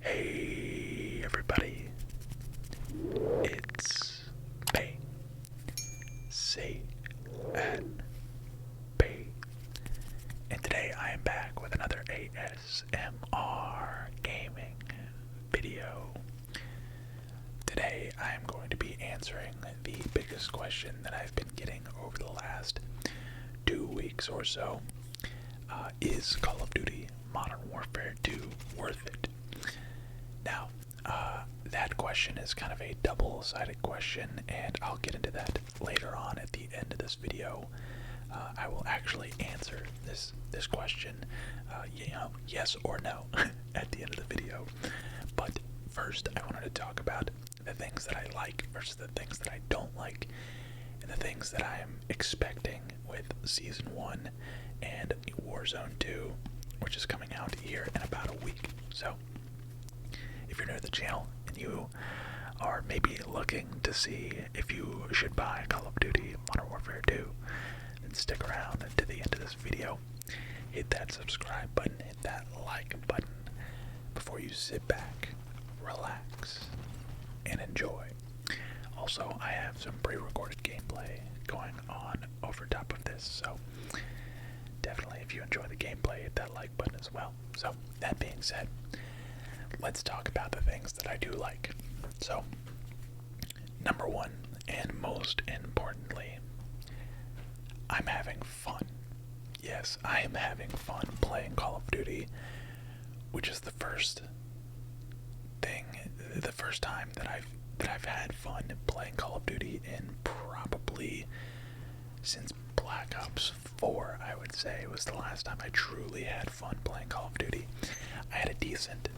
Hey everybody, it's Bay, C and B, and today I am back with another ASMR gaming video. Today I am going to be answering the biggest question that I've been getting over the last 2 weeks or so. Is Call of Duty Modern Warfare 2 worth it? Now, that question is kind of a double-sided question, and I'll get into that later on at the end of this video. I will actually answer this question, yes or no, at the end of the video. But first, I wanted to talk about the things that I like versus the things that I don't like, and the things that I am expecting with Season 1 and Warzone 2, which is coming out here in about a week. So, if you're new to the channel and you are maybe looking to see if you should buy Call of Duty Modern Warfare 2, then stick around to the end of this video. Hit that subscribe button, hit that like button before you sit back, relax, and enjoy. Also, I have some pre-recorded gameplay going on over top of this, so definitely if you enjoy the gameplay, hit that like button as well. So, that being said, let's talk about the things that I do like. So, number one, and most importantly, I'm having fun. Yes, I am having fun playing Call of Duty, which is the first time that I've had fun playing Call of Duty in probably since Black Ops 4, I would say, was the last time I truly had fun playing Call of Duty. I had a decent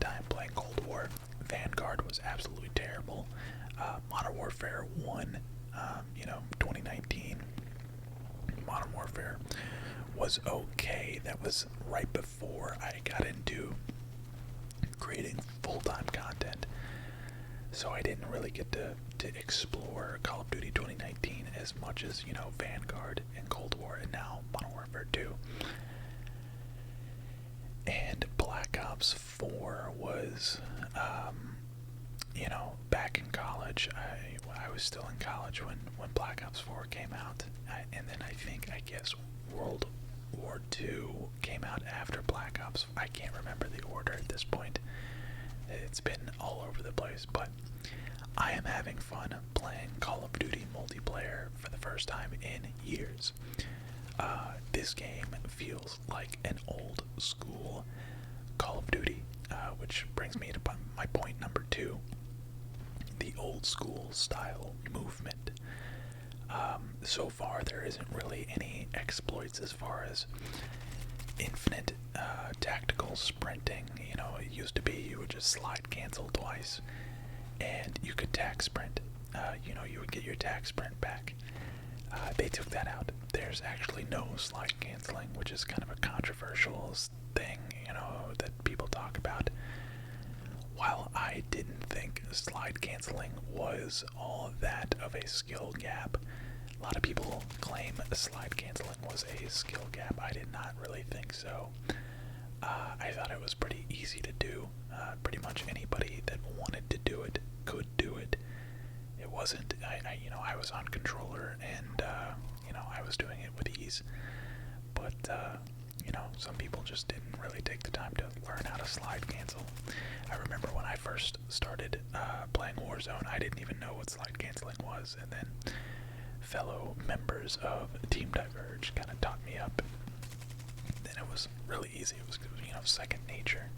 time playing Cold War. Vanguard was absolutely terrible. Modern Warfare 1, 2019, Modern Warfare was okay. That was right before I got into creating full-time content, so I didn't really get to explore Call of Duty 2019 as much as, Vanguard and Cold War, and now Modern Warfare 2. And Black Ops 4 was, back in college. I was still in college when Black Ops 4 came out, and then I guess World War 2 came out after Black Ops. I can't remember the order at this point. It's been all over the place, but I am having fun playing Call of Duty multiplayer for the first time in years. This game feels like an old school Call of Duty, which brings me to my point number 2, the old school style movement. So far there isn't really any exploits as far as infinite tactical sprinting. It used to be you would just slide cancel twice and you could tac sprint. You would get your tac sprint back. They took that out. There's actually no slide canceling, which is kind of a controversial thing, that people talk about. While I didn't think slide canceling was all that of a skill gap, a lot of people claim slide canceling was a skill gap. I did not really think so. I thought it was pretty easy to do. Pretty much anybody that wanted to do it could do it. It wasn't, I was on controller and, I was doing it with ease. But, some people just didn't really take the time to learn how to slide cancel. I remember when I first started playing Warzone, I didn't even know what slide canceling was, and then fellow members of Team Diverge kind of taught me up. Then it was really easy. It was, second nature.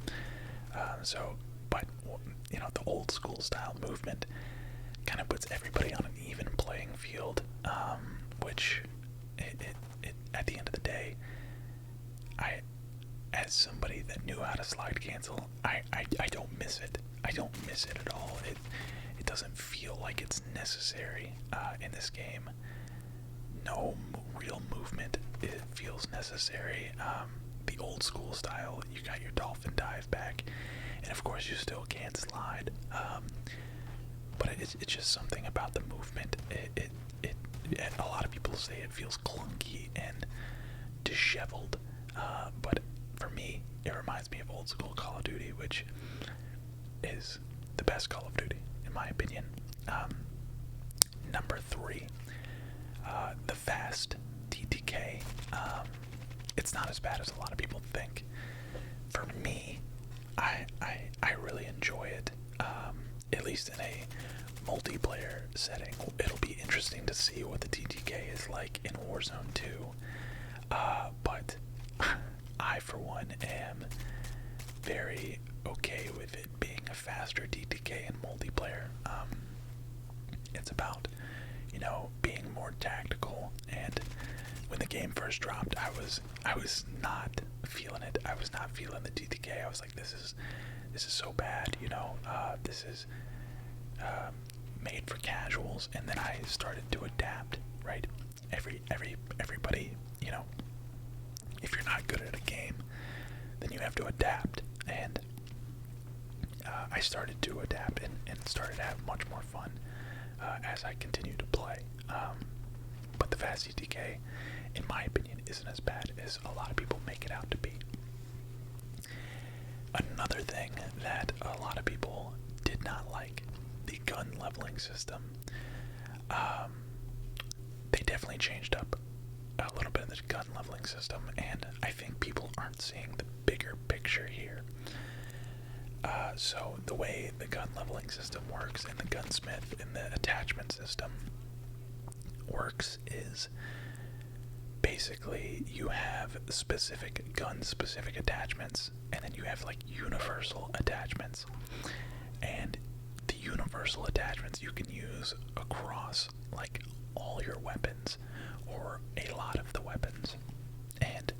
But the old school style movement kind of puts everybody on an even playing field, which at the end of the day, as somebody that knew how to slide cancel, I don't miss it. I don't miss it at all. It doesn't feel like it's necessary in this game. No real movement, it feels necessary. The old school style, you got your dolphin dive back, and of course you still can't slide. But it's just something about the movement. A lot of people say it feels clunky and disheveled, but for me, it reminds me of old school Call of Duty, which is the best Call of Duty, in my opinion. Number 3, the fast TTK. It's not as bad as a lot of people think. For me, I really enjoy it, at least in a multiplayer setting. It'll be interesting to see what the TTK is like in Warzone 2, but I, for one, am very okay with it being a faster TTK in multiplayer. It's about, being more tactical, and when the game first dropped, I was not feeling it. I was not feeling the TTK. I was like, this is so bad, this is made for casuals. And then I started to adapt, right? Everybody, if you're not good at a game, then you have to adapt. And I started to adapt and started to have much more fun as I continued to play. But the fast TTK, in my opinion, isn't as bad as a lot of people make it out to be. Another thing that a lot of people did not like, the gun leveling system. They definitely changed up a little bit of the gun leveling system, and I think people aren't seeing the bigger picture here. So the way the gun leveling system works in the gunsmith and the attachment system works is basically you have specific gun-specific attachments, and then you have like universal attachments. And the universal attachments you can use across like all your weapons or a lot of the weapons. And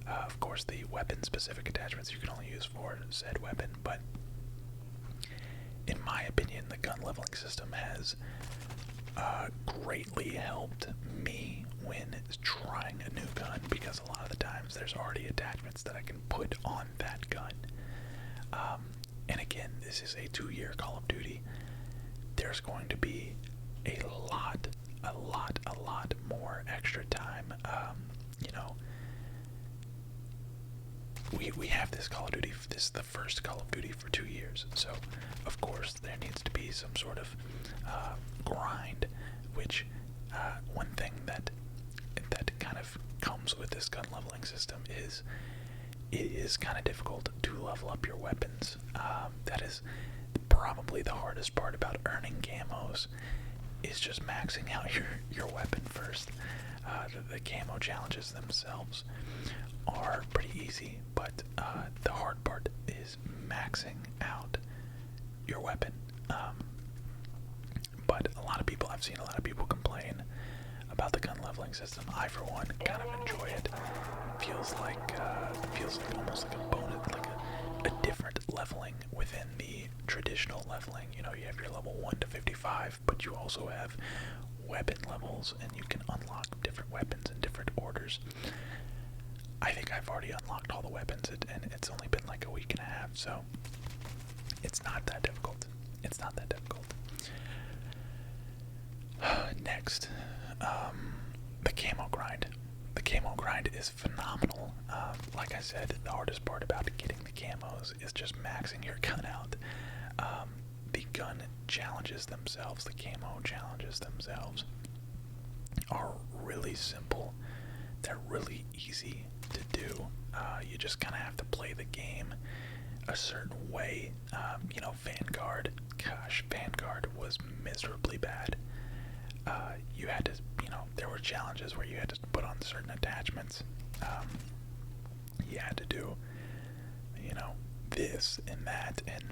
of course the weapon-specific attachments you can only use for said weapon, but in my opinion the gun leveling system has greatly helped me when trying a new gun, because a lot of the times there's already attachments that I can put on that gun. And again, this is a 2-year Call of Duty. There's going to be a lot more extra time. We have this Call of Duty, this is the first Call of Duty for 2 years, so of course there needs to be some sort of grind, which one thing that kind of comes with this gun leveling system is it is kind of difficult to level up your weapons. That is probably the hardest part about earning camos, is just maxing out your weapon first. The camo challenges themselves are pretty easy, but the hard part is maxing out your weapon. But I've seen a lot of people complain about the gun leveling system. I, for one, kind of enjoy it. Feels like almost like a bonus, like a different leveling within the traditional leveling. You have your level 1 to 55, but you also have weapon levels, and you can unlock different weapons in different orders. I think I've already unlocked all the weapons, and it's only been like a week and a half, so it's not that difficult. It's not that difficult. Next, the camo grind. The camo grind is phenomenal. Like I said, the hardest part about getting the camos is just maxing your gun out. The gun challenges themselves, the camo challenges themselves are really simple. They're really easy to do. You just kind of have to play the game a certain way. Vanguard, gosh, Vanguard was miserably bad. You had to, there were challenges where you had to put on certain attachments. You had to do, this and that, and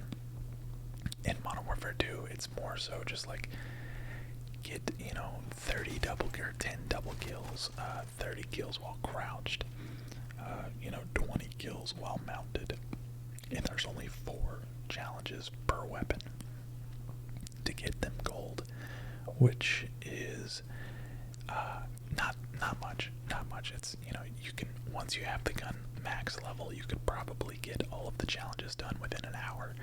in Modern Warfare 2, it's more so just like get, 30 or 10 double kills, 30 kills while crouched, 20 kills while mounted, and there's only 4 challenges per weapon to get them gold, which is not much. It's, you can, once you have the gun max level, you could probably get all of the challenges done within an hour.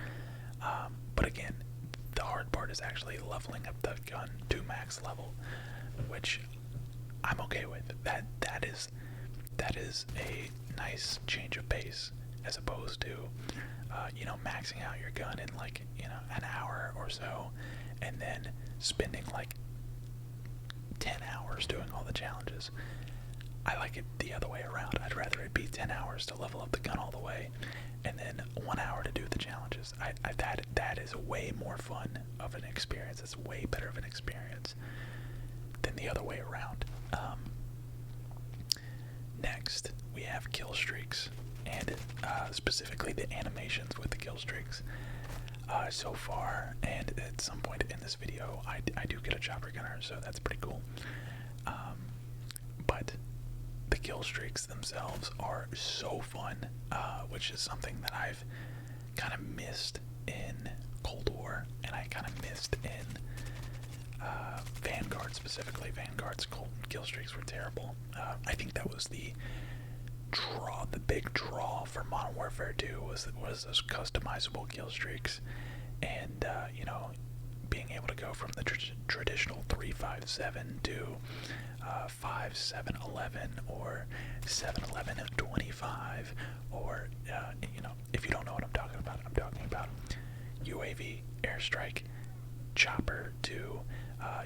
But again, the hard part is actually leveling up the gun to max level, which I'm okay with. That is a nice change of pace as opposed to, maxing out your gun in like, an hour or so, and then spending like 10 hours doing all the challenges. I like it the other way around. I'd rather it be 10 hours to level up the gun all the way, and then 1 hour to do the challenges. That is way more fun of an experience. It's way better of an experience than the other way around. Next, we have Killstreaks, and specifically the animations with the Killstreaks. So far, and at some point in this video, I do get a chopper gunner, so that's pretty cool. But the Killstreaks themselves are so fun, which is something that I've kind of missed in Cold War, and I kind of missed in Vanguard specifically. Vanguard's Killstreaks were terrible. I think that was the big draw for Modern Warfare 2 was those customizable Killstreaks, and being able to go from the traditional 357 to 5711 or 71125, or if you don't know what I'm talking about UAV airstrike chopper to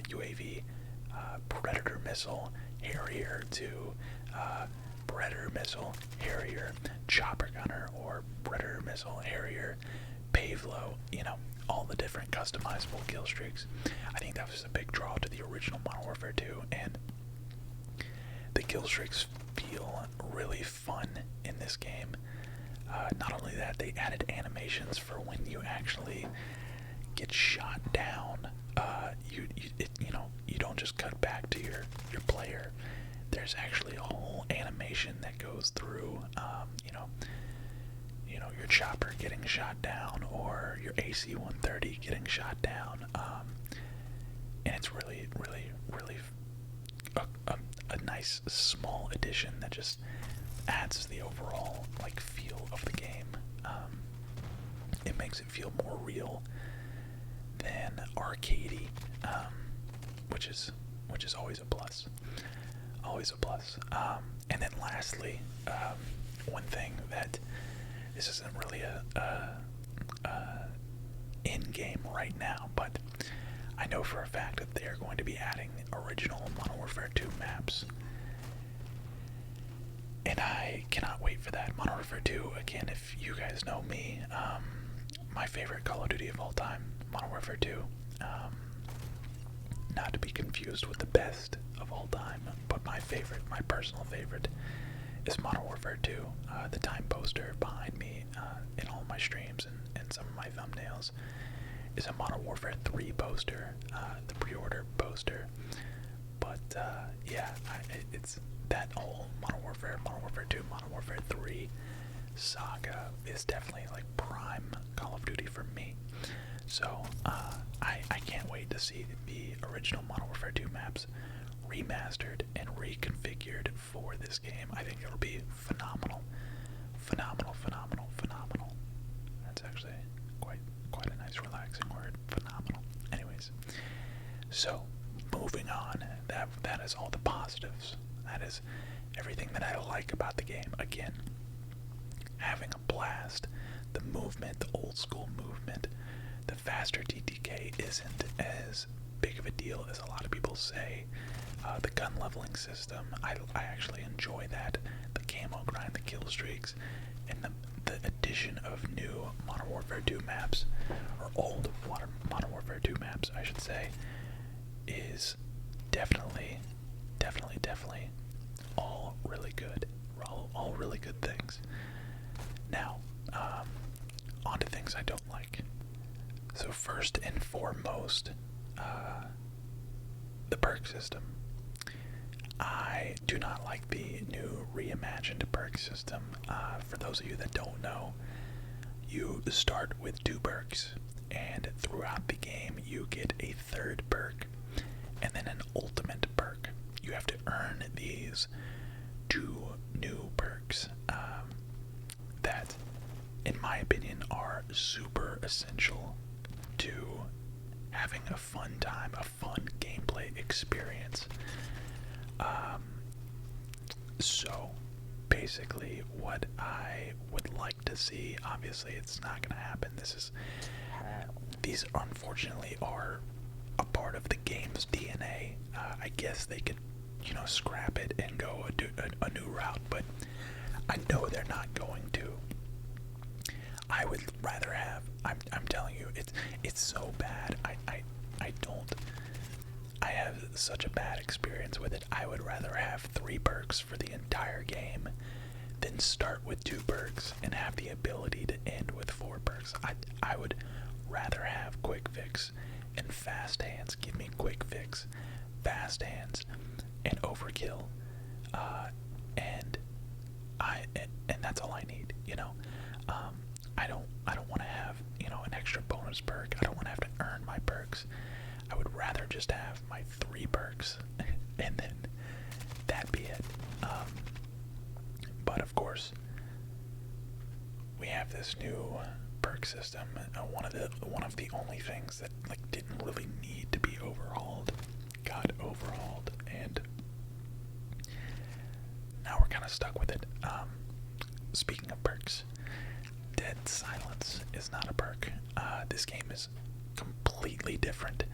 UAV Predator missile Harrier to Predator missile Harrier chopper gunner, or Predator missile Harrier Pavlo, all the different customizable Killstreaks. I think that was a big draw to the original Modern Warfare 2, and the Killstreaks feel really fun in this game. Not only that, they added animations for when you actually get shot down. You don't just cut back to your player. There's actually a whole animation that goes through, your chopper getting shot down, or your AC-130 getting shot down, and it's really, really, really a nice small addition that just adds to the overall feel of the game. It makes it feel more real than arcadey, which is always a plus. Always a plus. And then lastly, one thing that this isn't really a in-game right now, but I know for a fact that they are going to be adding original Modern Warfare 2 maps, and I cannot wait for that. Modern Warfare 2, again, if you guys know me, my favorite Call of Duty of all time, Modern Warfare 2. Not to be confused with the best of all time, but my favorite, my personal favorite, is Modern Warfare 2. The time poster behind me in all my streams and some of my thumbnails is a Modern Warfare 3 poster, the pre-order poster. But it's that whole Modern Warfare 2, Modern Warfare 3 saga is definitely prime Call of Duty for me. So I can't wait to see the original Modern Warfare 2 maps remastered and reconfigured for this game. I think it'll be phenomenal. Phenomenal, phenomenal, phenomenal. That's actually quite a nice relaxing word. Phenomenal. Anyways, so moving on. That is all the positives. That is everything that I like about the game. Again, having a blast. The movement, the old school movement. The faster TTK isn't as big of a deal as a lot of people say. The gun leveling system, I actually enjoy that. The camo grind, the Killstreaks, and the addition of new Modern Warfare 2 maps, or old Modern Warfare 2 maps, I should say, is definitely all really good. All really good things. Now, on to things I don't like. So first and foremost, the perk system. I do not like the new reimagined perk system. For those of you that don't know, you start with 2 perks, and throughout the game you get a 3rd perk, and then an ultimate perk. You have to earn these 2 new perks that, in my opinion, are super essential to having a fun time, a fun gameplay experience. So basically what I would like to see. Obviously, it's not going to happen. These unfortunately are a part of the game's DNA. I guess they could, scrap it and go a new route, but I know they're not going to. I would rather have. I'm telling you, it's so bad. I have such a bad experience with it. I would rather have 3 perks for the entire game than start with 2 perks and have the ability to end with 4 perks. I would rather have quick fix and fast hands. Give me quick fix, fast hands, and overkill, and that's all I need. I don't want to have an extra bonus perk. I don't want to have to earn my perks. I would rather just have my 3 perks and then that be it. But of course, we have this new perk system. One of the only things that didn't really need to be overhauled got overhauled, and now we're kind of stuck with it. Speaking of perks, Dead Silence is not a perk. This game is completely different.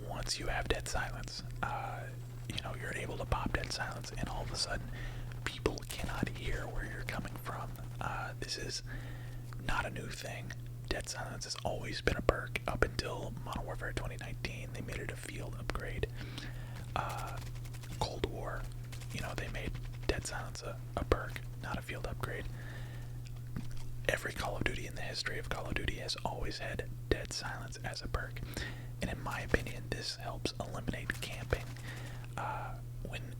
Once you have Dead Silence, you're able to pop Dead Silence, and all of a sudden, people cannot hear where you're coming from. This is not a new thing. Dead Silence has always been a perk up until Modern Warfare 2019. They made it a field upgrade. Cold War, they made Dead Silence a perk, not a field upgrade. Every Call of Duty in the history of Call of Duty has always had Dead Silence as a perk. And in my opinion, this helps eliminate camping.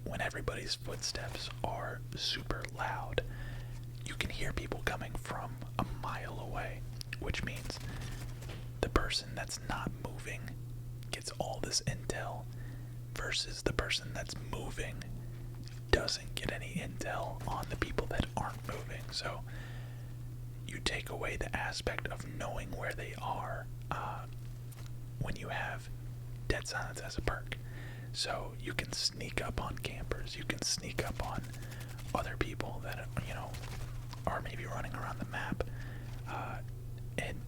When everybody's footsteps are super loud, you can hear people coming from a mile away, which means the person that's not moving gets all this intel versus the person that's moving doesn't get any intel on the people that aren't moving. So you take away the aspect of knowing where they are when you have Dead Silence as a perk. So you can sneak up on campers, you can sneak up on other people that are maybe running around the map, and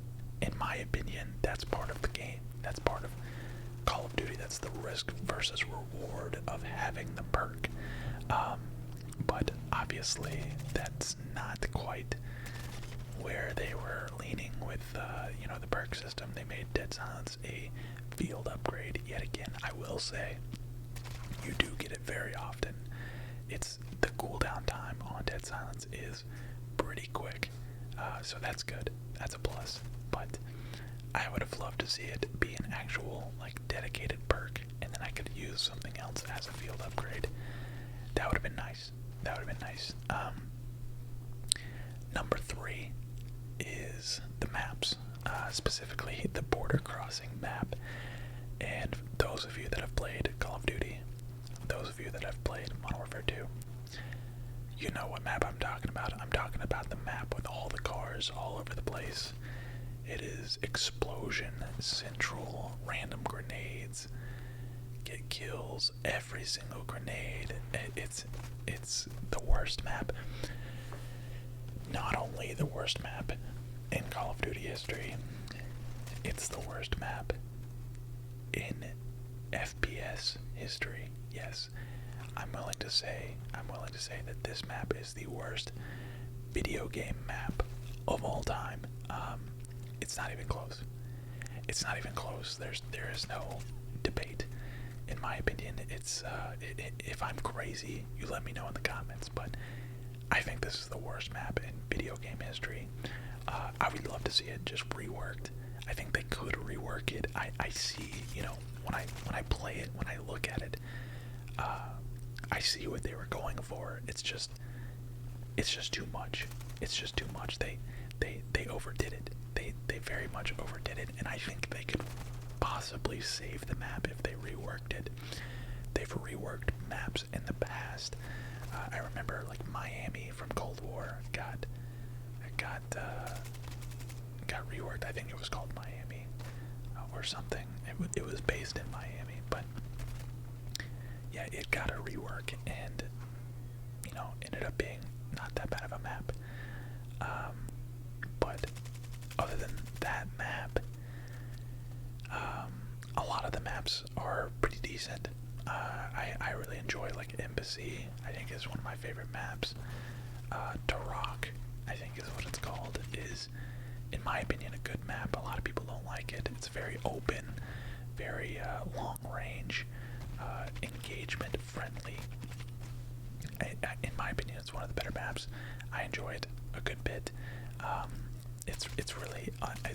in my opinion, that's part of the game. That's part of Call of Duty. That's the risk versus reward of having the perk. But obviously, that's not quite where they were leaning with the perk system. They made Dead Silence a field upgrade yet again. I will say, you do get it very often. It's the cooldown time on Dead Silence is pretty quick, so that's good. That's a plus. But I would have loved to see it be an actual dedicated perk, and then I could use something else as a field upgrade. That would have been nice. That would have been nice. Number 3 is the maps, specifically the border crossing map. And those of you that have played Call of Duty, those of you that have played Modern Warfare 2, you know what map I'm talking about. I'm talking about the map with all the cars all over the place. It is explosion central, random grenades, get kills, every single grenade. It's the worst map. Not only the worst map in Call of Duty history, it's the worst map in FPS history. Yes, I'm willing to say that this map is the worst video game map of all time. It's not even close. It's not even close. There is no debate. In my opinion, it's if I'm crazy, you let me know in the comments, but I think this is the worst map in video game history. I would love to see it just reworked. I think they could rework it. I see, when I play it, when I look at it, I see what they were going for. It's just too much. It's just too much. They overdid it. They very much overdid it, and I think they could possibly save the map if they reworked it. They've reworked maps in the past. I remember Miami from Cold War got reworked. I think it was called Miami or something. It was based in Miami, but yeah, it got a rework and ended up being not that bad of a map. But other than that map, a lot of the maps are pretty decent. I really enjoy like Embassy. I think is one of my favorite maps. Turok, I think is what it's called, is in my opinion a good map. A lot of people don't like it. It's very open, very long range, engagement friendly. In my opinion, it's one of the better maps. I enjoy it a good bit. It's really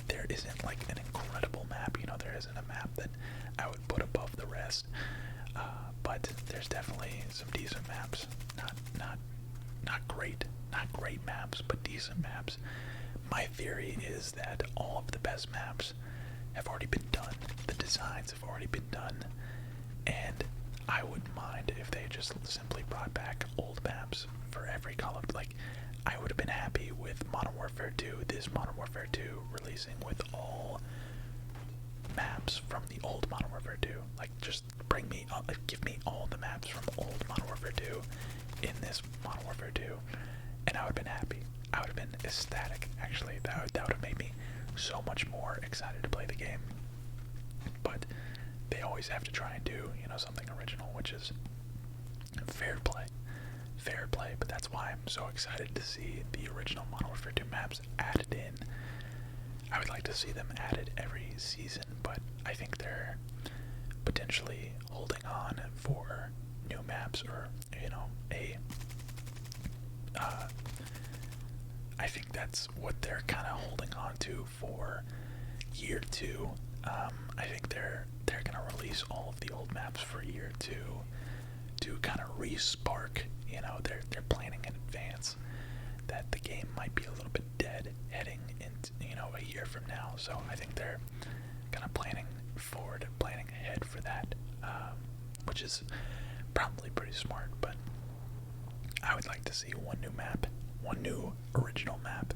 there isn't like an incredible map. You know, there isn't a map that I would put above the rest. But there's definitely some decent maps. Not great maps, but decent maps. My theory is that all of the best maps have already been done. The designs have already been done, and I wouldn't mind if they just simply brought back old maps for every Call of, like, I would have been happy with Modern Warfare 2, this Modern Warfare 2 releasing with all maps from the old Modern Warfare 2. Like, just bring me, give me all the maps from old Modern Warfare 2 in this Modern Warfare 2, and I would have been happy. I would have been ecstatic, actually. That would have made me so much more excited to play the game. But they always have to try and do, you know, something original, which is fair play. Fair play, but that's why I'm so excited to see the original Modern Warfare 2 maps added in. I would like to see them added every season, but I think they're potentially holding on for new maps, or, you know, I think that's what they're kind of holding on to for year 2. I think they're gonna release all of the old maps for year 2 to kind of re-spark. You know, they're planning in advance that the game might be a little bit dead heading into, you know, a year from now. So I think they're kind of planning forward, planning ahead for that, which is probably pretty smart. But I would like to see one new map, one new original map,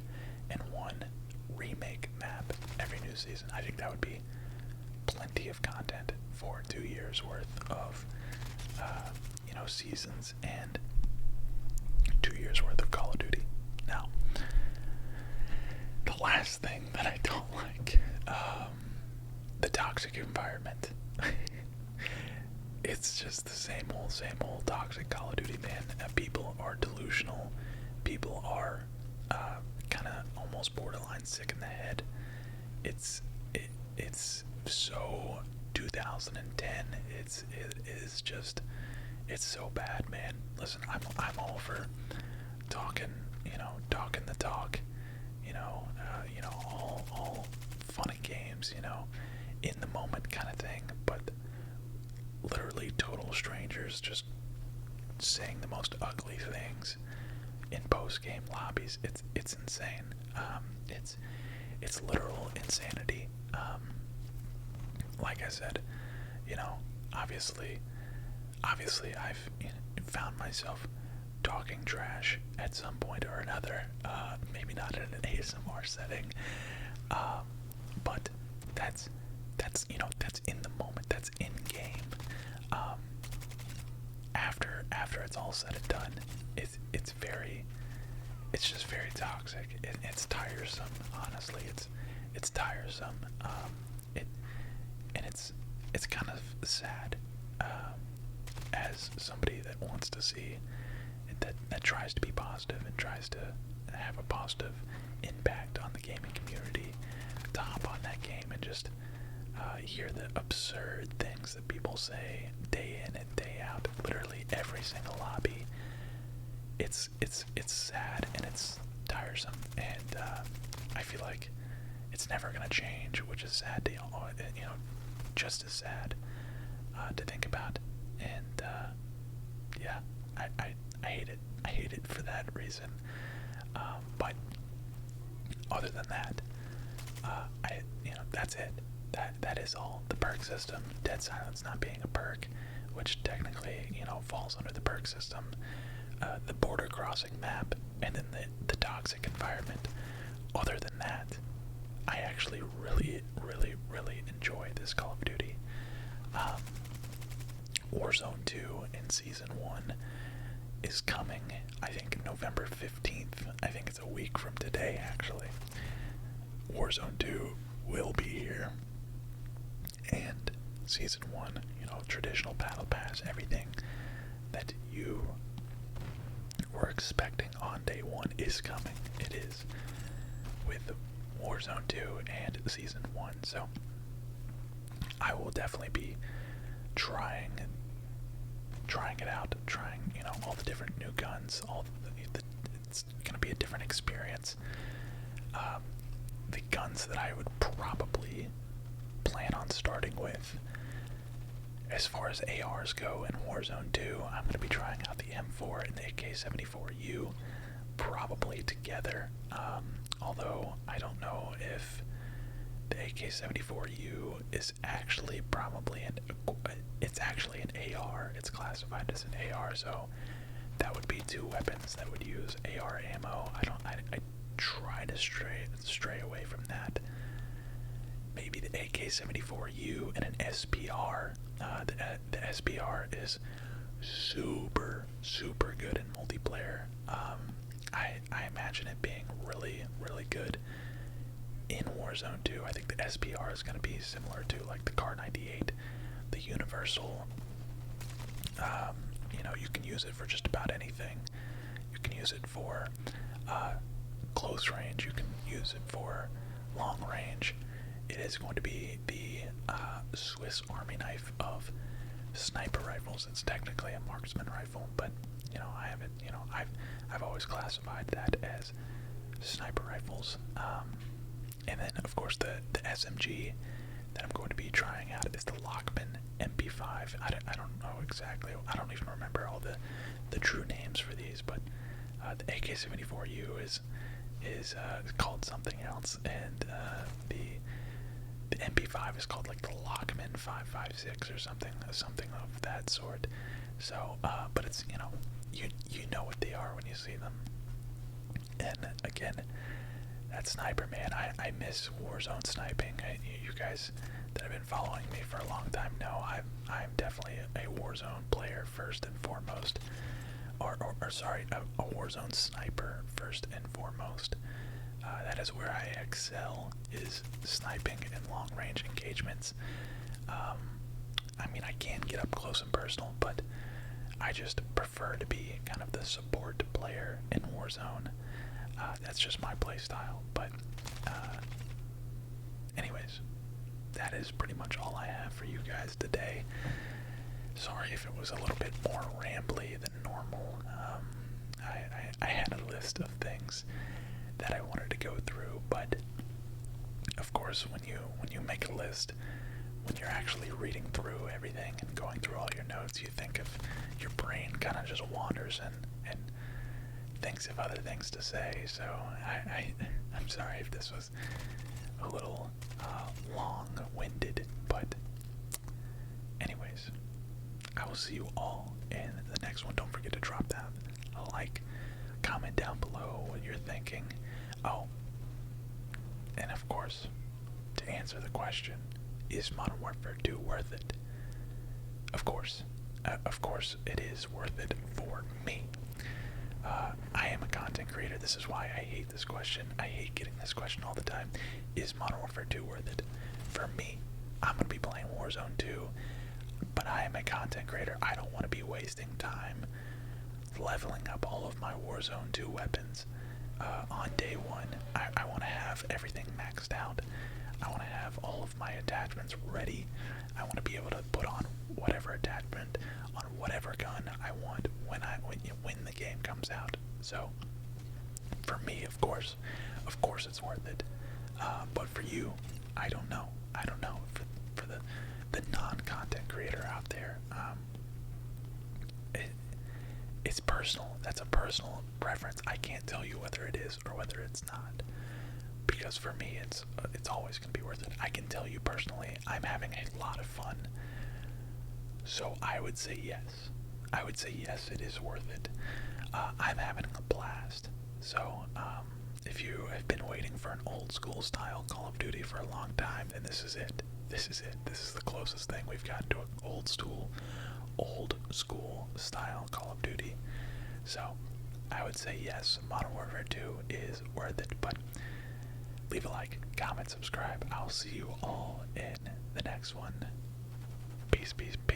and one remake map every new season. I think that would be plenty of content for 2 years worth of you know, seasons and 2 years worth of Call of Duty. Now, the last thing that I don't like, the toxic environment. It's just the same old toxic Call of Duty, man. People are delusional. People are kind of almost borderline sick in the head. It's so 2010. It is just, it's so bad, man. Listen, I'm all for talking the talk, all fun and games, in the moment kind of thing. But literally total strangers just saying the most ugly things in post-game lobbies. It's insane. It's literal insanity. Like I said, obviously I've found myself talking trash at some point or another. Maybe not in an ASMR setting, but that's in the moment. That's in game. After it's all said and done, it's just very toxic. It's tiresome. Honestly, it's tiresome. It's kind of sad. As somebody that wants to see that tries to be positive and tries to have a positive impact on the gaming community, to hop on that game and just hear the absurd things that people say day in and day out, literally every single lobby. It's sad and it's tiresome, and I feel like it's never gonna change, which is sad to, just as sad to think about. And yeah, I hate it. I hate it for that reason. But other than that, that's it. That is all. The perk system, Dead Silence not being a perk, which technically, falls under the perk system, the border crossing map, and then the toxic environment. Other than that, I actually really, really, really enjoy this Call of Duty. Warzone 2 in Season 1 is coming. I think November 15th. I think it's a week from today, actually. Warzone 2 will be here. And Season 1, you know, traditional battle pass, everything that you were expecting on day 1 is coming. It is. With Warzone 2 and Season 1. So, I will definitely be trying it out, you know, all the different new guns, it's gonna be a different experience. The guns that I would probably plan on starting with, as far as ARs go in Warzone 2, I'm gonna be trying out the M4 and the AK-74U, probably together. Although I don't know if the AK-74U is actually probably it's actually an AR. It's classified as an AR, so that would be 2 weapons that would use AR ammo. I try to stray away from that. Maybe the AK-74U and an SPR. The SPR is super good in multiplayer. I imagine it being really good in Warzone 2. I think the SPR is going to be similar to like the Kar 98, the universal. You know, you can use it for just about anything. You can use it for close range. You can use it for long range. It is going to be the Swiss Army knife of sniper rifles. It's technically a marksman rifle, but you know, I haven't. You know, I've always classified that as sniper rifles. And then, of course, the SMG that I'm going to be trying out is the Lockman MP5. I don't know exactly. I don't even remember all the true names for these, but the AK-74U is called something else, and the MP5 is called like the Lockman 556 or something of that sort. So, but it's, you know, you know what they are when you see them. And again, that sniper, man, I miss Warzone sniping. You guys that have been following me for a long time know I'm definitely a Warzone player first and foremost. Or sorry, a Warzone sniper first and foremost. That is where I excel, is sniping in long range engagements. I mean, I can get up close and personal, but I just prefer to be kind of the support player in Warzone. That's just my play style. But anyways, that is pretty much all I have for you guys today. Sorry if it was a little bit more rambly than normal. I had a list of things that I wanted to go through, but of course, when you make a list, when you're actually reading through everything and going through all your notes, you think of, your brain kind of just wanders and thinks of other things to say. So I'm sorry if this was a little long-winded, but anyways, I will see you all in the next one. Don't forget to drop that a like, comment down below what you're thinking. Oh, and of course, to answer the question, is Modern Warfare 2 worth it? Of course it is worth it for me. I am a content creator. This is why I hate this question. I hate getting this question all the time. Is Modern Warfare 2 worth it? For me, I'm going to be playing Warzone 2, but I am a content creator. I don't want to be wasting time leveling up all of my Warzone 2 weapons on day 1. I want to have everything maxed out. I want to have all of my attachments ready. I want to be able to put on whatever attachment on whatever gun I want when the game comes out. So for me, of course it's worth it. But for you, I don't know. For the non-content creator out there, it's personal. That's a personal preference. I can't tell you whether it is or whether it's not, because for me, it's always going to be worth it. I can tell you personally, I'm having a lot of fun. So I would say yes. It is worth it. I'm having a blast. So if you have been waiting for an old school style Call of Duty for a long time, then this is it. This is the closest thing we've gotten to an old school style Call of Duty. So I would say yes, Modern Warfare 2 is worth it, but leave a like, comment, subscribe. I'll see you all in the next one. Peace, peace, peace.